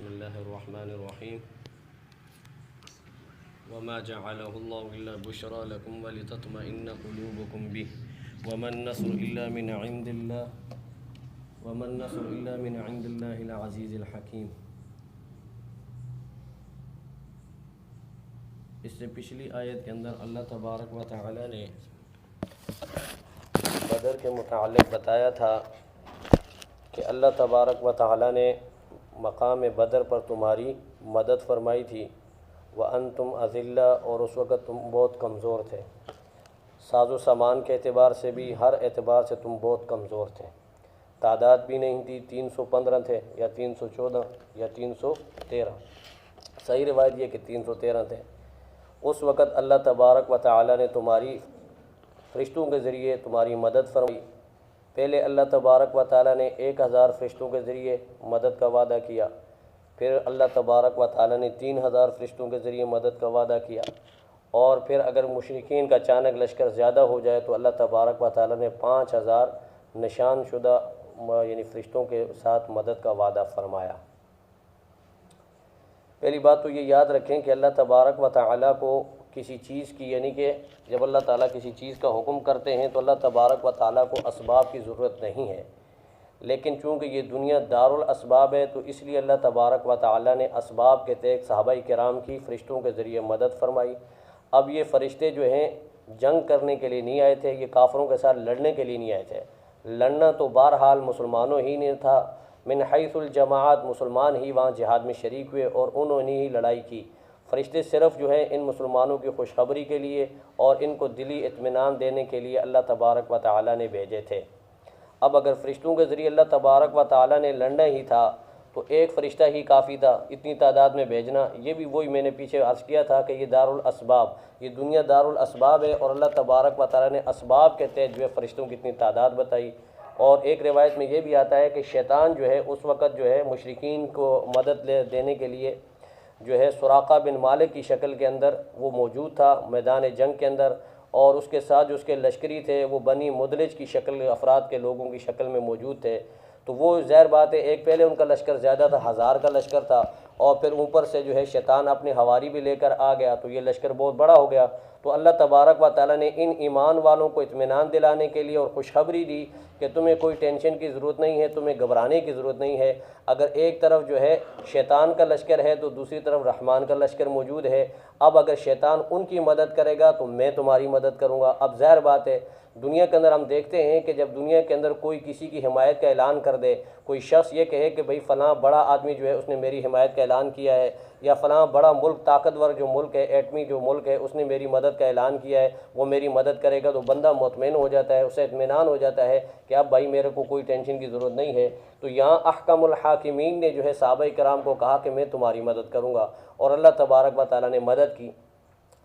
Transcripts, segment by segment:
बिस्मिल्लाहिर्रहमानिर्रहीम वमा जअलहुल्लाहु इल्ला बुशरा लकुम वलितत्मइन्न कुलूबुकुम बिही वमन नस्रु इल्ला मिन इंदिल्लाहिल अज़ीज़िल हकीम। इससे पिछली आयत के अंदर अल्लाह तबारक व तआला ने बदर के मुताल्लिक़ बताया था कि अल्लाह तबारक व तआला ने मकाम बदर पर तुम्हारी मदद फरमाई थी व अंतुम अज़िल्ला, और उस वक़्त तुम बहुत कमज़ोर थे। साजो सामान के एतबार से भी हर एतबार से तुम बहुत कमज़ोर थे। तादाद भी नहीं थी, 315 थे या 314 या 313। सही रिवायत ये कि 313 थे। उस वक़्त अल्लाह तबारक व तआला ने तुम्हारी फ़रिश्तों के ज़रिए तुम्हारी मदद फरमाई। पहले अल्लाह तबारक व तआला ने 1000 फ़रिश्तों के ज़रिए मदद का वादा किया, फिर अल्लाह तबारक व तआला ने 3000 फ़रिश्तों के ज़रिए मदद का वादा किया, और फिर अगर मुशरिकीन का अचानक लश्कर ज़्यादा हो जाए तो अल्लाह तबारक व तआला ने 5000 निशान शुदा यानी फ़रिश्तों के साथ मदद का वादा फ़रमाया। पहली बात तो ये याद रखें कि अल्लाह तबारक व तआला को किसी चीज़ की, यानी कि जब अल्लाह ताला किसी चीज़ का हुक्म करते हैं तो अल्लाह तबारक व तआला को असबाब की ज़रूरत नहीं है, लेकिन चूँकि ये दुनिया दारुल असबाब है तो इसलिए अल्लाह तबारक व तआला ने असबाब के तहत सहाबाए किराम की फ़रिश्तों के ज़रिए मदद फरमाई। अब ये फ़रिश्ते जो हैं जंग करने के लिए नहीं आए थे, ये काफ़रों के साथ लड़ने के लिए नहीं आए थे। लड़ना तो बहरहाल मुसलमानों ही ने था, मिन हैसुल जमाअत मुसलमान ही वहाँ जिहाद में शरीक हुए और उन्होंने ही लड़ाई की। फ़रिश्ते सिर्फ़ जो है इन मुसलमानों की खुशखबरी के लिए और इनको दिली इत्मीनान देने के लिए अल्लाह तबारक व तआला ने भेजे थे। अब अगर फ़रिश्तों के ज़रिए अल्लाह तबारक व तआला ने लड़ना ही था तो एक फ़रिश्ता ही काफ़ी था, इतनी तादाद में भेजना। ये भी वही मैंने पीछे अर्ज़ किया था कि ये दारुल असबाब, ये दुनिया दारुल असबाब है, और अल्लाह तबारक व तआला ने असबाब के तहत जो है फ़रिश्तों की इतनी तादाद बताई। और एक रिवायत में ये भी आता है कि शैतान जो है उस वक़्त जो है मुशरिकीन को मदद देने के लिए जो है सुराक़ा बिन मालिक की शक्ल के अंदर वो मौजूद था मैदान जंग के अंदर, और उसके साथ जो उसके लश्करी थे वो बनी मुदलिज की शक्ल, अफराद के लोगों की शक्ल में मौजूद थे। तो वो ज़ाहिर बात है, एक पहले उनका लश्कर ज़्यादा था, 1000 का लश्कर था, और फिर ऊपर से जो है शैतान अपने हवारी भी लेकर आ गया, तो ये लश्कर बहुत बड़ा हो गया। तो अल्लाह तबारक व तआला ने इन ईमान वालों को इत्मीनान दिलाने के लिए और खुशखबरी दी कि तुम्हें कोई टेंशन की ज़रूरत नहीं है, तुम्हें घबराने की ज़रूरत नहीं है। अगर एक तरफ जो है शैतान का लश्कर है तो दूसरी तरफ रहमान का लश्कर मौजूद है। अब अगर शैतान उनकी मदद करेगा तो मैं तुम्हारी मदद करूँगा। अब ज़ाहिर बात है, दुनिया के अंदर हम देखते हैं कि जब दुनिया के अंदर कोई किसी की हिमायत का ऐलान कर दे, कोई शख्स ये कहे कि भाई फ़लाँ बड़ा आदमी जो है उसने मेरी हिमायत का ऐलान किया है, या फ़लाँ बड़ा मुल्क, ताकतवर जो मुल्क है, एटमी जो मुल्क है, उसने मेरी मदद का ऐलान किया है, वो मेरी मदद करेगा, तो बंदा मुतमईन हो जाता है, उसे इत्मीनान हो जाता है कि अब भाई मेरे को कोई टेंशन की ज़रूरत नहीं है। तो यहाँ अहकमुल हाकिमीन ने जो है सहाबाए किराम को कहा कि मैं तुम्हारी मदद करूँगा, और अल्लाह तबारक व तआला ने मदद की।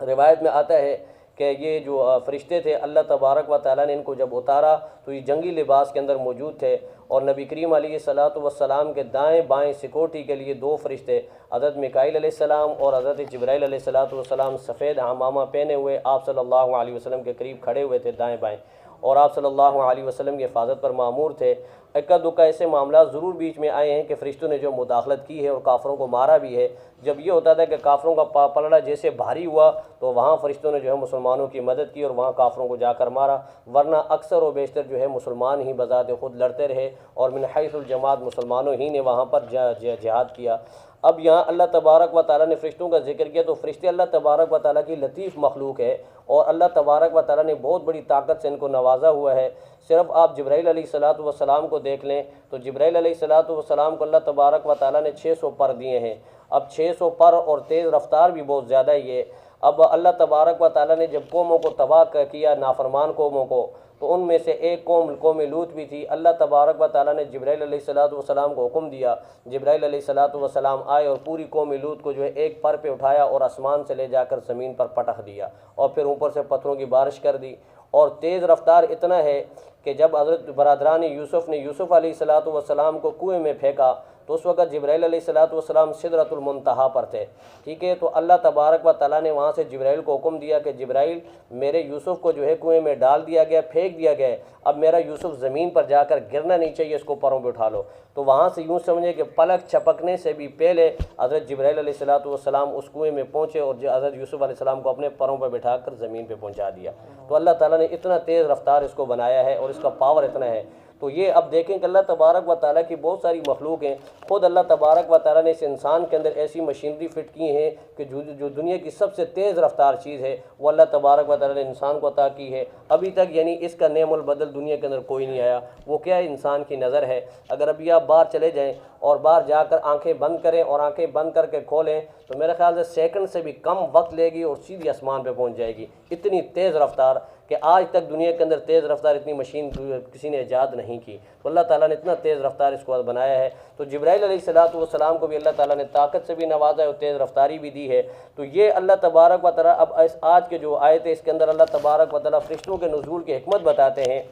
रिवायत में आता है कि ये जो फ़रिश्ते थे अल्लाह तबारक व तआला ने इनको जब उतारा तो ये जंगी लिबास के अंदर मौजूद थे, और नबी करीम अलैहिस्सलातु वस्सलाम के दाएं बाएं सिक्योरिटी के लिए 2 फ़रिश्ते, हज़रत मिकाईल अलैहिस्सलाम और हज़रत जिब्राईल अलैहिस्सलातु वस्सलाम, सफ़ेद हमामा पहने हुए आप सल्लल्लाहु अलैहि वसल्लम के करीब खड़े हुए थे दाएं बाएं, और आप सल्लल्लाहु अलैहि वसल्लम की हिफाजत पर मामूर थे। इक्का दुक्का ऐसे मामला ज़रूर बीच में आए हैं कि फ़रिश्तों ने जो मुदाखलत की है और काफ़रों को मारा भी है। जब ये होता था कि काफ़रों का पलड़ा जैसे भारी हुआ तो वहाँ फ़रिश्तों ने जो है मुसलमानों की मदद की और वहाँ काफ़रों को जाकर मारा, वरना अक्सर व बेशतर जो है मुसलमान ही बज़ात खुद लड़ते रहे, और मिन हैसुल जमात मुसलमानों ही ने वहाँ पर जिहाद किया। अब यहाँ अल्लाह तबारक व तआला ने फ़रिश्तों का जिक्र किया, तो फ़रिश्ते अल्लाह तबारक व तआला की लतीफ़ मखलूक है, और अल्लाह तबारक व तआला ने बहुत बड़ी ताकत से इनको नवाजा हुआ है। सिर्फ़ आप जिब्राईल अलैहिस्सलातु वस्सलाम को देख लें तो जिब्राईल अलैहिस्सलातु वस्सलाम को अल्लाह तबारक व तआला ने 600 पर दिए हैं। अब 600 पर और तेज़ रफ्तार भी बहुत ज़्यादा ही है। अब अल्लाह तबारक व तआला ने जब कौमों को तबाह किया, नाफरमान कौमों को, तो उनमें से एक कौम लूत भी थी। अल्लाह तबारक व तआला ने जिब्राईल अलैहिस्सलातु वस्सलाम को हुक्म दिया, जिब्राईल अलैहिस्सलातु वस्सलाम आए और पूरी कौम लूत को जो है एक पर पे उठाया और आसमान से ले जाकर ज़मीन पर पटक दिया, और फिर ऊपर से पत्थरों की बारिश कर दी। और तेज़ रफ्तार इतना है कि जब हज़रत बरदरान यूसुफ़ ने यूसुफ़ अलैहिस्सलातु वस्सलाम को कुएं में फेंका तो उस वक़्त जिब्राइल अलैहिस्सलातु वस्सलाम सिदरतुल मुंतहा पर थे। ठीक है, तो अल्लाह तबारक व तआला ने वहाँ से जिब्राइल को हुक्म दिया कि जिब्राइल मेरे यूसुफ़ को जो है कुएं में डाल दिया गया, फेंक दिया गया, अब मेरा यूसुफ़ ज़मीन पर जाकर गिरना नहीं चाहिए, इसको परों पे उठा लो। तो वहाँ से यूँ समझे कि पलक छपकने से भी पहले हज़रत जिब्राइल अलैहिस्सलातु वस्सलाम उस कुएं में पहुँचे और हज़रत यूसुफ़ अलैहिस्सलाम को अपने परों पर बैठा कर ज़मीन पर पहुँचा दिया। तो अल्लाह ताला ने इतना तेज़ रफ्तार इसको बनाया है और इसका पावर इतना है। तो ये अब देखें कि अल्लाह तबारक व तआला की बहुत सारी मखलूक हैं। ख़ुद अल्लाह तबारक व तआला ने इस इंसान के अंदर ऐसी मशीनरी फ़िट की है कि जो दुनिया की सबसे तेज़ रफ्तार चीज़ है वो अल्लाह तबारक व तआला ने इंसान को अता की है। अभी तक यानी इसका नेमुल बदल दुनिया के अंदर कोई नहीं आया। वो क्या है? इंसान की नज़र है। अगर अभी आप बाहर चले जाएँ और बाहर जाकर आंखें बंद करें और आंखें बंद करके खोलें तो मेरे ख्याल से सेकंड से भी कम वक्त लेगी और सीधी आसमान पे पहुंच जाएगी। इतनी तेज़ रफ्तार कि आज तक दुनिया के अंदर तेज़ रफ्तार इतनी मशीन किसी ने ईजाद नहीं की। तो अल्लाह ताला ने इतना तेज़ रफ्तार इसको बनाया है। तो जिब्राइल अलैहिस्सलातु वस्सलाम को भी अल्लाह ताला ने ताकत से भी नवाजा है और तेज़ रफ्तारी भी दी है। तो ये अल्लाह तबारक व तआला अब आज के जो आयत है इसके अंदर अल्लाह तबारक व तआला फ़रिश्तों के नुज़ूल की हिकमत बताते हैं।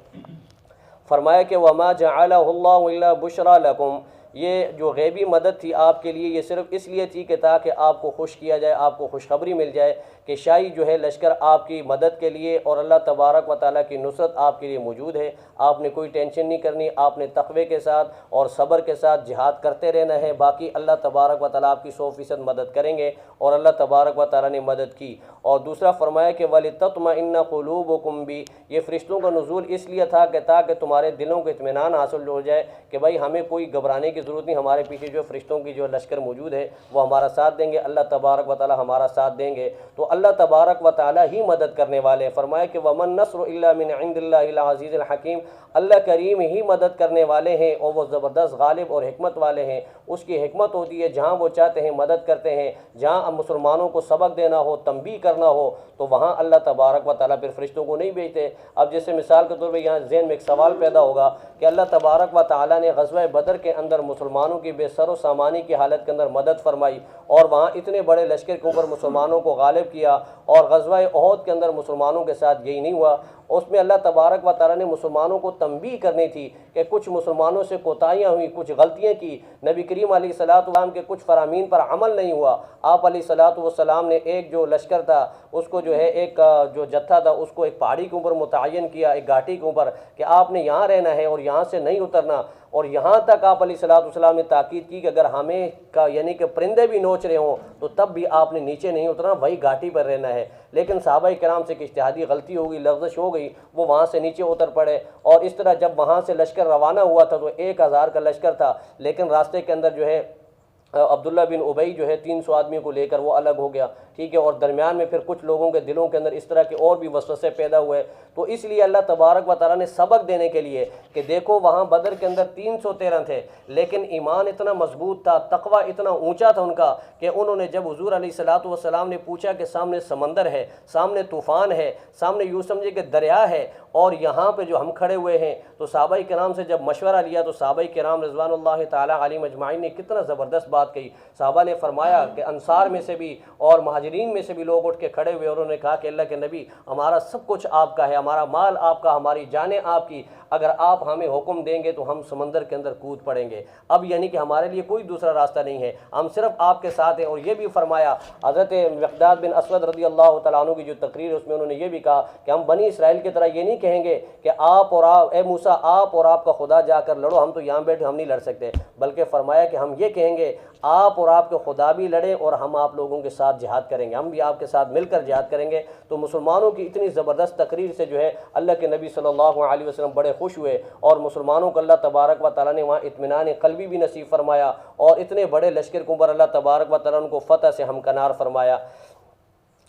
फरमाया कि वमा जअलहुल्लाहु इल्ला बुशरा लकुम, ये जो गैबी मदद थी आपके लिए ये सिर्फ इसलिए थी कि ताकि आपको खुश किया जाए, आपको खुशखबरी मिल जाए कि शाही जो है लश्कर आपकी मदद के लिए और अल्लाह तबारक व तआला की नुसरत आपके लिए मौजूद है। आपने कोई टेंशन नहीं करनी, आपने तक़वे के साथ और सब्र के साथ जिहाद करते रहना है। बाकी अल्लाह तबारक व तआला आपकी 100% मदद करेंगे और अल्लाह तबारक व तआला ने मदद की। और दूसरा फरमाया कि वलितत्मइन्ना क़ुलूबुकुम भी, ये फ़रिश्तों का नुज़ूल इसलिए था कि ताकि तुम्हारे दिलों को इत्मीनान हासिल हो जाए कि भाई हमें कोई घबराने की ज़रूरत नहीं, हमारे पीछे जो फ़रिश्तों की जो लश्कर मौजूद है वो हमारा साथ देंगे, अल्लाह तबारक व तआला हमारा साथ देंगे। तो अल्लाह तबारक व तआला ही मदद करने वाले हैं। फरमाया कि वमन नस्रु इल्ला मिन इंदिल्लाहिल अज़ीज़िल हकीम, अल्लाह करीम ही मदद करने वाले हैं और वो ज़बरदस्त गालिब और हिकमत वाले हैं। उसकी हिकमत होती है जहाँ वो चाहते हैं मदद करते हैं। जहाँ मुसलमानों को सबक देना हो, तंबीह करना हो तो वहाँ अल्लाह तबारक व तआला फिर फ़रिश्तों को नहीं भेजते। अब जैसे मिसाल के तौर पर यहाँ ज़हन में एक सवाल पैदा होगा कि अल्लाह तबारक व तआला ने ग़ज़वा बदर के अंदर मुसलमानों की बेसरो सामानी की हालत के अंदर मदद फरमाई और वहाँ इतने बड़े लश्कर के ऊपर मुसलमानों को गालिब किया, और ग़ज़वा उहद के अंदर मुसलमानों के साथ यही नहीं हुआ। उसमें अल्लाह तबारक व तआला ने मुसलमानों को तंबीह करनी थी कि कुछ मुसलमानों से कोताहियाँ हुई, कुछ गलतियाँ की, नबी करीम अलैहिस्सलातु वस्सलाम के कुछ फ़रामीन पर अमल नहीं हुआ। आप अलैहिस्सलातु वस्सलाम ने एक जो लश्कर था उसको जो है एक जो जत्था था उसको एक पहाड़ी के ऊपर मुतय्यन किया, एक घाटी के ऊपर कि आपने यहाँ रहना है और यहाँ से नहीं उतरना। और यहाँ तक आप अलैहिस्सलातु वस्सलाम ने ताकीद की कि अगर हमें का यानी कि परिंदे भी नोच रहे हों तो तब भी आपने नीचे नहीं उतरना, वही घाटी पर रहना है। लेकिन सहाबाए किराम से इज्तिहादी गलती हो गई, लग़ज़श हो गई, वो वहाँ से नीचे उतर पड़े। और इस तरह जब वहाँ से लश्कर रवाना हुआ था तो 1000 का लश्कर था, लेकिन रास्ते के अंदर जो है अब्दुल्ला बिन उबई जो है 300 आदमियों को लेकर वो अलग हो गया। ठीक है, और दरमियान में फिर कुछ लोगों के दिलों के अंदर इस तरह के और भी वसवसे पैदा हुए। तो इसलिए अल्लाह तबारक व तआला ने सबक देने के लिए कि देखो वहाँ बदर के अंदर 313 थे, लेकिन ईमान इतना मजबूत था, तकवा इतना ऊंचा था उनका कि उन्होंने जब हुज़ूर अलैहिस्सलातु वस्सलाम ने पूछा कि सामने समंदर है, सामने तूफ़ान है, सामने यूँ समझे कि दरिया है और यहाँ पे जो हम खड़े हुए हैं, तो सहाबाए किराम से जब मशवरा लिया तो सहाबाए किराम रिज़वानुल्लाहि ताला अलैहिम अजमाइन ने कितना ज़बरदस्त बात कही। सहाबा ने फरमाया कि अंसार में से भी और महाजिरीन में से भी लोग उठ के खड़े हुए और उन्होंने कहा कि अल्लाह के नबी, हमारा सब कुछ आपका है, हमारा माल आपका, हमारी जानें आपकी, अगर आप हमें हुक्म देंगे तो हम समंदर के अंदर कूद पड़ेंगे। अब यानी कि हमारे लिए कोई दूसरा रास्ता नहीं है, हम सिर्फ आपके साथ हैं। और ये भी फरमाया हज़रत मिक़दाद बिन असवद रज़ी अल्लाह तआला अन्हु की जो तकरीर है उसमें उन्होंने ये भी कहा कि हम बनी इसराइल की तरह ये नहीं कहेंगे कि आप और आप, ए मूसा आप और आपका खुदा जाकर लड़ो, हम तो यहाँ बैठे हम नहीं लड़ सकते, बल्कि फरमाया कि हम ये कहेंगे आप और आपके खुदा भी लड़ें और हम आप लोगों के साथ जिहाद करेंगे, हम भी आपके साथ मिलकर जिहाद करेंगे। तो मुसलमानों की इतनी ज़बरदस्त तकरीर से जो है अल्लाह के नबी सल्लल्लाहु अलैहि वसल्लम बड़े खुश हुए और मुसलमानों को अल्लाह तबारक व तआला ने वहाँ इत्मीनान क़ल्बी भी नसीब फरमाया और इतने बड़े लश्कर के ऊपर अल्लाह तबारक व तआला उनको फ़तह से हमकनार फरमाया।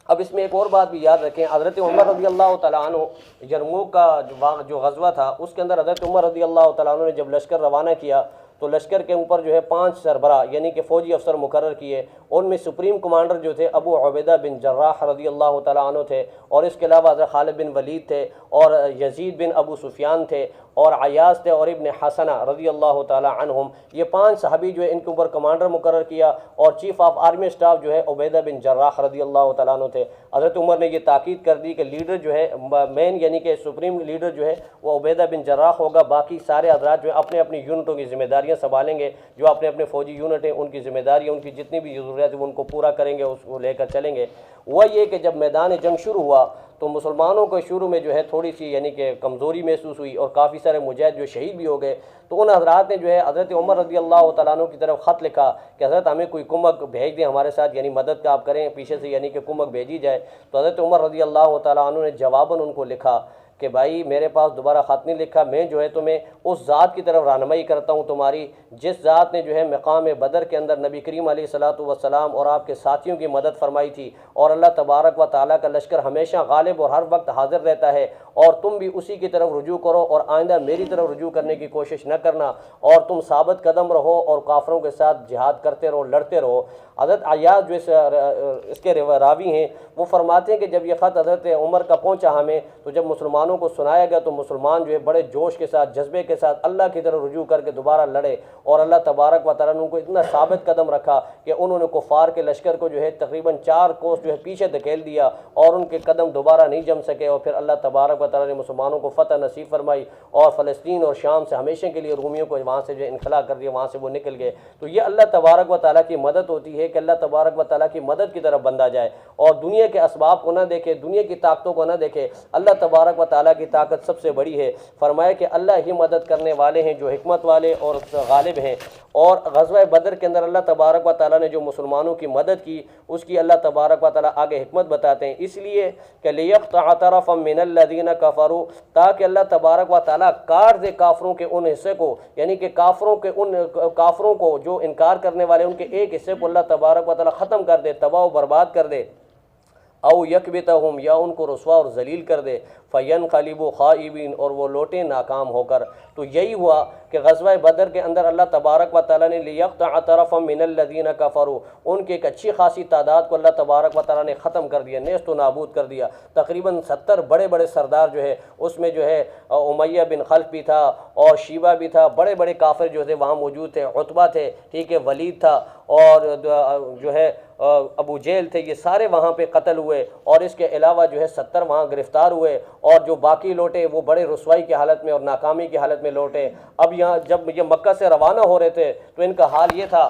अब इसमें एक और बात भी याद रखें, हज़रत उमर रज़ी अल्लाह तआला अन्हु यरमूक का जो ग़ज़वा था उसके अंदर हज़रत उमर रज़ी अल्लाह तआला अन्हु ने जब लश्कर रवाना किया तो लश्कर के ऊपर जो है 5 सरबरा यानी कि फ़ौजी अफसर मुकर्रर किए। उनमें सुप्रीम कमांडर जो थे अबू उबैदा बिन जर्राह रज़ी अल्लाह तआला अन्हु थे और इसके अलावा हज़रत खालिद बिन वलीद थे और यजीद बिन अबू सुफियान थे और अयाज थे और इब्न हसना रज़ी अल्लाह ताला अन्हुम, ये 5 सहाबी जो है इनके ऊपर कमांडर मुकर्रर किया। और चीफ ऑफ आर्मी स्टाफ जो है उबैदा बिन जर्राह रज़ी अल्लाह ताला अन्हु थे। हज़रत उमर ने ये ताकीद कर दी कि लीडर जो है मेन यानी कि सुप्रीम लीडर जो है वो उबैदा बिन जर्राह होगा, बाकी सारे हज़रात जो है अपने अपनी यूनिटों की जिम्मेदारियाँ संभालेंगे, जो अपने अपने फौजी यूनिट हैं उनकी जिम्मेदारियाँ, उनकी जितनी भी ज़रूरत है वो उनको पूरा करेंगे, उसको लेकर चलेंगे। वह ये कि जब मैदान जंग शुरू हुआ तो मुसलमानों को शुरू में जो है थोड़ी सी यानी कि कमज़ोरी महसूस हुई और काफ़ी सारे मुजाहिद जो शहीद भी हो गए। तो उन हज़रात ने जो है हज़रत उमर रज़ी अल्लाह तआला अन्हु की तरफ ख़त लिखा कि हज़रत हमें कोई कुमक भेज दें हमारे साथ, यानी मदद का आप करें पीछे से, यानी कि कुमक भेजी जाए। तो हज़रत उमर रज़ी अल्लाह तआला अन्हु ने जवाबन उनको लिखा कि भाई मेरे पास दोबारा ख़त नहीं लिखा, मैं जो है तुम्हें उस ज़ात की तरफ रहनुमाई करता हूँ तुम्हारी जिस ज़ात ने जो है मकाम बदर के अंदर नबी करीम अलैहिस्सलातु वस्सलाम और आपके साथियों की मदद फरमाई थी। और अल्लाह तबारक व ताला का लश्कर हमेशा गालिब और हर वक्त हाजिर रहता है, और तुम भी उसी की तरफ रुजू करो और आइंदा मेरी तरफ रुजू करने की कोशिश न करना, और तुम साबित कदम रहो और काफरों के साथ जिहाद करते रहो, लड़ते रहो। हज़रत अय्याज जो इसके रावी हैं वो फरमाते हैं कि जब ये ख़त हज़रत उमर का पहुँचा हमें, तो जब मुसलमानों को सुनाया गया तो मुसलमान जो है बड़े जोश के साथ, जज्बे के साथ अल्लाह की तरफ रुजू करके दोबारा लड़े, और अल्लाह तबारक व तआला ने उनको इतना साबित कदम रखा कि उन्होंने कुफ़ार के लश्कर को जो है तकरीबन 4 कोस जो है पीछे धकेल दिया, और उनके कदम दोबारा नहीं जम सके। और फिर अल्लाह तबारक व तआला ने मुसलमानों को फ़तह नसीब फरमाई, और फ़लस्तीन और शाम से हमेशा के लिए रूमियों को वहाँ से जो इनखला कर दिया, वहाँ से वो निकल गए। तो ये अल्लाह तबारक व तआला की मदद होती है कि अल्लाह तबारक व तआला की मदद की तरफ बंदा जाए और दुनिया के असबाब को ना देखे, दुनिया की ताकतों को ना देखे। अल्लाह तबारक व तआला की ताकत सबसे बड़ी है। फरमाया कि अल्लाह ही मदद करने वाले हैं जो हिकमत वाले और गालिब हैं। और ग़ज़वा बदर के अंदर अल्लाह तबारक व तआला ने जो मुसलमानों की मदद की उसकी अल्लाह तबारक व तआला आगे हिकमत बताते हैं, इसलिए कि लियक़्तअ तरफ़म मिनल्लज़ीना कफ़रू, ताकि अल्लाह तबारक व तआला काट दे काफरों के उन हिस्से को, यानी कि काफरों के उन काफरों को जो इनकार करने वाले उनके एक हिस्से को अल्लाह तबारक व तआला ख़त्म कर दे, तबाह बर्बाद कर दे। औ यकबितहुम, या उनको रुस्वा और जलील कर दे। फ़यनक़लिबू ख़ाइबीन, और वो लौटे नाकाम होकर। तो यही हुआ कि ग़ज़वा बदर के अंदर अल्लाह तबारक व तआला ने लियक़्तअ तरफ़म मिनल्लज़ीना कफ़रू, उनकी एक अच्छी खासी तादाद को अल्लाह तबारक व तआला ने ख़त्म कर दिया, नेस्त व नाबूद कर दिया। तकरीबन 70 बड़े बड़े सरदार जो है उसमें जो है उमय्या बिन खल्फ़ भी था और शीबा भी था, बड़े बड़े काफिर जो थे वहाँ मौजूद थे, उतबा थे, ठीक है, वलीद था, और जो है अबू जेल थे, ये सारे वहाँ पे कत्ल हुए। और इसके अलावा जो है 70 वहाँ गिरफ़्तार हुए, और जो बाकी लौटे वो बड़े रुसवाई की हालत में और नाकामी की हालत में लौटे। अब यहाँ जब ये मक्का से रवाना हो रहे थे तो इनका हाल ये था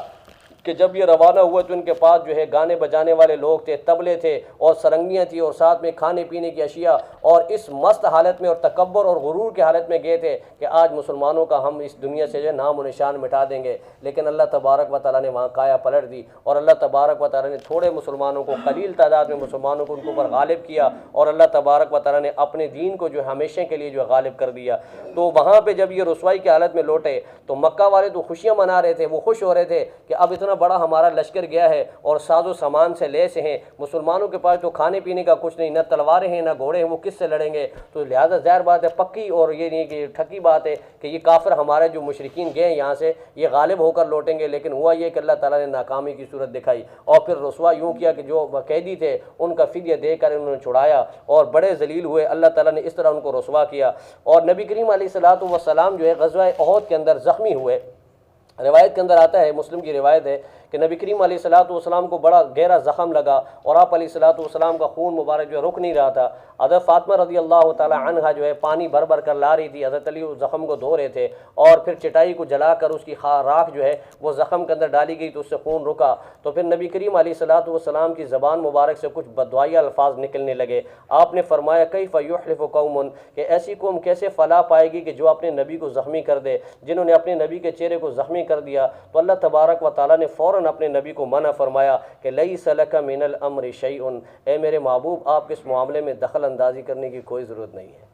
कि जब ये रवाना हुए तो इनके पास जो है गाने बजाने वाले लोग थे, तबले थे और सरंगियाँ थी, और साथ में खाने पीने की अशिया, और इस मस्त हालत में और तकब्बर और गुरूर की हालत में गए थे कि आज मुसलमानों का हम इस दुनिया से जो है नाम व निशान मिटा देंगे। लेकिन अल्लाह तबारक व तआला ने वहाँ काया पलट दी, और अल्लाह तबारक व तआला ने थोड़े मुसलमानों को, कलील तादाद में मुसलमानों को उनके ऊपर गालिब किया, और अल्लाह तबारक व तआला ने अपने दीन को जो है हमेशा के लिए जो है गालिब कर दिया। तो वहाँ पर जब ये रुसवाई की हालत में लौटे तो मक्का वाले तो खुशियाँ मना रहे थे, वो खुश हो रहे थे कि अब इतना बड़ा हमारा लश्कर गया है और साजो सामान से लैस हैं, मुसलमानों के पास तो खाने पीने का कुछ नहीं, न तलवारें हैं न घोड़े हैं, वो किससे लड़ेंगे। तो लिहाजा ज़ाहिर बात है, पक्की और ये नहीं कि ठकी बात है कि ये काफिर हमारे जो मुशरिकीन गए यहाँ से ये गालिब होकर लौटेंगे। लेकिन हुआ ये कि अल्लाह ताला ने नाकामी की सूरत दिखाई, और फिर रुसवा यूँ किया कि जो कैदी थे उनका फिदिया देकर उन्होंने छुड़ाया, और बड़े जलील हुए। अल्लाह ताला ने इस तरह उनको रुसवा किया। और नबी करीम अलैहिस्सलातु वस्सलाम जो है ग़ज़वा उहद के अंदर ज़ख्मी हुए। रिवायत के अंदर आता है, मुस्लिम की रिवायत है कि नबी करीम अलैहिस्सलातु वस्सलाम को बड़ा गहरा ज़ख़म लगा, और आप अलैहिस्सलातु वस्सलाम का खून मुबारक जो है रुक नहीं रहा था। हज़रत फ़ातिमा रज़ी अल्लाह ताला अन्हा जो है पानी भर भर कर ला रही थी, हज़रत अली उस ज़ख़म को धो रहे थे, और फिर चटाई को जलाकर उसकी राख जो है वो ज़ख़म के अंदर डाली गई तो उससे खून रुका। तो फिर नबी करीम अलैहिस्सलातु वस्सलाम की ज़बान मुबारक से कुछ बददुआई अल्फाज निकलने लगे। आपने फरमाया कैफ़ युहलिफ़ु कौमुन, कि ऐसी कौम कैसे फ़लाह पाएगी कि जो अपने नबी को ज़ख्मी कर दे, जिन्होंने अपने नबी के चेहरे को ज़ख्मी कर दिया। तो अल्लाह तबारक व तआला ने फ़ौरन अपने नबी को मना फरमाया कि लैसा लका मिनल अम्रि शैउन, ए मेरे महबूब आपके इस मामले में दखल अंदाज़ी करने की कोई ज़रूरत नहीं है,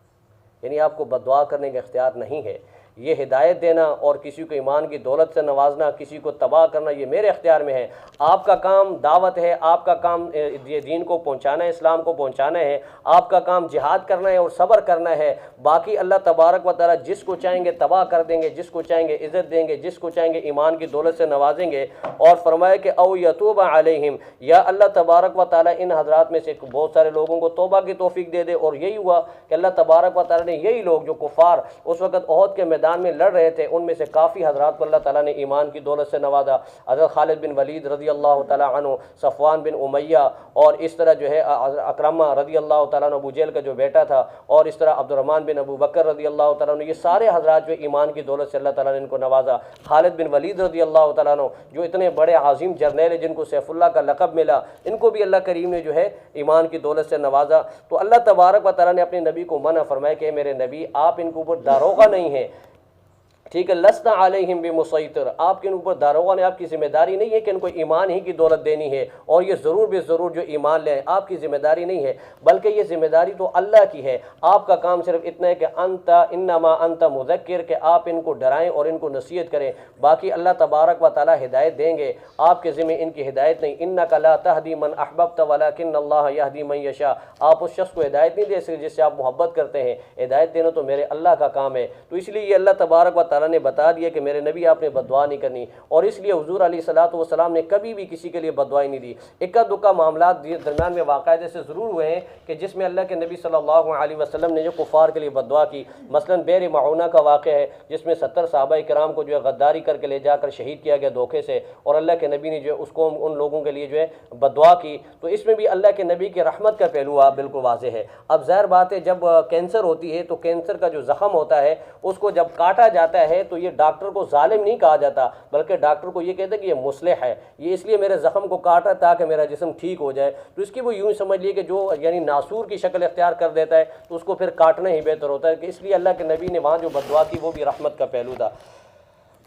यानी आपको बददुआ करने का इख्तियार नहीं है। ये हिदायत देना और किसी को ईमान की दौलत से नवाजना, किसी को तबाह करना, ये मेरे इख्तियार में है। आपका काम दावत है, आपका काम ये दीन को पहुँचाना है, इस्लाम को पहुँचाना है, आपका काम जिहाद करना है और सब्र करना है। बाकी अल्लाह तबारक व तआला जिसको चाहेंगे तबाह कर देंगे, जिसको चाहेंगे इज़्ज़त देंगे, जिसको चाहेंगे ईमान की दौलत से नवाजेंगे। और फरमाया कि औ यतूब अलैहिम, या अल्लाह तबारक व तआला इन हज़रात में से बहुत सारे लोगों को तौबा की तौफीक दे दे। और यही हुआ कि अल्लाह तबारक व तआला ने यही लोग जो कुफ़ार उस वक़्त ओहद के मैदान में लड़ रहे थे, उनमें से काफ़ी हज़रात को अल्लाह ताला ने ईमान की दौलत से नवाजा। हज़रत खालिद बिन वलीद रज़ी अल्लाह तआला अन्हु, सफ़वान बिन उमैया, और इस तरह जो है अकरमा रज़ी अल्लाह तआला अन्हु, अबू जहल का जो बेटा था, और इस तरह अब्दुर्रहमान बिन अबू बकर रज़ी अल्लाह तआला अन्हु, ये सारे हज़रात जो ईमान की दौलत से अल्लाह ताला ने इनको नवाजा। खालिद बिन वलीद रज़ी अल्लाह तआला अन्हु, जो इतने बड़े आज़िम जर्नैल जिनको सैफुल्लाह का लक़ब मिला, इनको भी अल्लाह करीम ने जो है ईमान की दौलत से नवाजा। तो अल्लाह तबारक व तआला ने अपने नबी को मना फरमाया कि मेरे नबी, आप इनके ऊपर दारोगा नहीं है, ठीक है, लस्ता अलैहिम बिमुसैतिर, आपके ऊपर दारोगा ने आपकी जिम्मेदारी नहीं है कि इनको ईमान ही की दौलत देनी है और ये ज़रूर बेज़रूर जो ईमान ले, आपकी ज़िम्मेदारी नहीं है, बल्कि ये ज़िम्मेदारी तो अल्लाह की है। आपका काम सिर्फ इतना है कि अंता इन्नमा अंता मुज़क्किर, के आप इनको डराएं और इनको नसीहत करें। बाकी अल्लाह तबारक व तआला हिदायत देंगे, आपके ज़िम्मे इनकी हिदायत नहीं। इन्नका ला तहदी मन अहबब्त वलाकिन्नल्लाह यहदी मन यशा, आप उस शख्स को हिदायत नहीं दे सकते जिससे आप मोहब्बत करते हैं, हिदायत देना तो मेरे अल्लाह का काम है। तो इसलिए ये अल्लाह तबारक व तआला ने बता दिया कि मेरे नबी आपने बददुआ नहीं करनी, और इसलिए हुजूर अलैहिस्सलातु वस्सलाम ने कभी भी किसी के लिए बददुआ नहीं दी। इक्का दुक्का मामला दरमियान में वाक़ायदे से ज़रूर हुए हैं कि जिसमें अल्लाह के नबी सल्लल्लाहु अलैहि वसल्लम ने जो कुफ़ार के लिए बददुआ की, मसलन बेर मऊना का वाक़या है जिसमें 70 सहाबाए किराम को जो है गद्दारी करके ले जाकर शहीद किया गया धोखे से, और अल्लाह के नबी ने जो है उसको उन लोगों के लिए जो है बददुआ की। तो इसमें भी अल्लाह के नबी की रहमत का पहलू आप बिल्कुल वाज़ेह है। अब ज़ाहिर बात है, जब कैंसर होती है तो कैंसर का जो ज़ख़म होता है उसको जब काटा जाता है तो ये डॉक्टर को जालिम नहीं कहा जाता, बल्कि डॉक्टर को ये कहते हैं कि ये मुस्लिह है, ये इसलिए मेरे ज़ख़म को काटा ताकि मेरा जिस्म ठीक हो जाए। तो इसकी वो यूँ समझ लिए कि जो यानी नासूर की शक्ल इख्तियार कर देता है तो उसको फिर काटना ही बेहतर होता है, कि इसलिए अल्लाह के नबी ने वहाँ जो बददुआ की वो भी रहमत का पहलू था।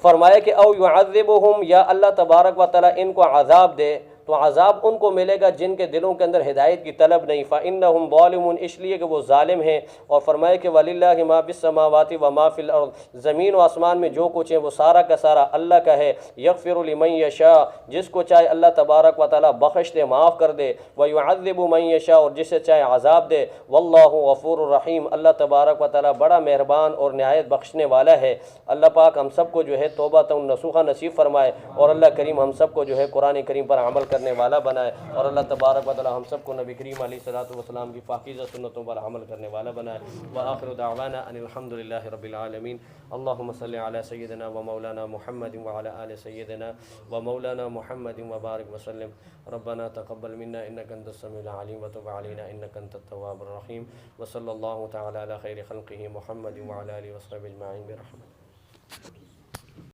फरमाया कि औ युअज़्ज़िबुहुम, या अल्लाह तबारक व तआला इनको अज़ाब दे, तो अज़ाब उनको मिलेगा जिनके दिलों के अंदर हिदायत की तलब नहीं। फ़इन्नहुम ज़ालिमून, इसलिए कि वो ज़ालिम हैं। और फरमाए कि वलिल्लाहि मा फ़िस्समावाति व मा फ़िल अर्ज़, ज़मीन व आसमान में जो कुछ है वो सारा का सारा अल्लाह का है। यग़फ़िरु लिमन यशा, जिसको चाहे अल्लाह तबारक व तआला बख्श दे, माफ़ कर दे। व युअज़्ज़िबु मन यशा, और जिसे चाहे अज़ाब दे। वल्लाहु गफ़ूरुर रहीम, अल्लाह तबारक व तआला बड़ा मेहरबान और नहायत बख्शने वाला है। अल्लाह पाक हम सबको जो है तौबा नसूखा नसीब फरमाए, और अल्लाह करीम हम सबको जो है कुरान करीम पर अमल करने वाला बनाए, और अल्लाह तबारक व तआला हम सबको नबी करीम अलैहिस्सलातु वस्सलाम की पाकीज़ा सुन्नतों पर अमल करने वाला बनाए। व आखिरु दावाना अनिल हम्दुलिल्लाहि रब्बिल आलमीन। अल्लाहुम्मा सल्लि अला सय्यिदिना व मौलाना मुहम्मदिन व अला आलि सय्यिदिना व मौलाना मुहम्मदिन व बारिक व सल्लिम। रब्बना तक़ब्बल मिन्ना इन्नका अंतस समीउल अलीम व तुब अलैना इन्नका अंतत तव्वाबुर रहीम। व सल्लल्लाहु तआला अला खैरि खल्क़िही मुहम्मदिन व अला आलिहि व सहबिहि अजमईन बिरहमतिक।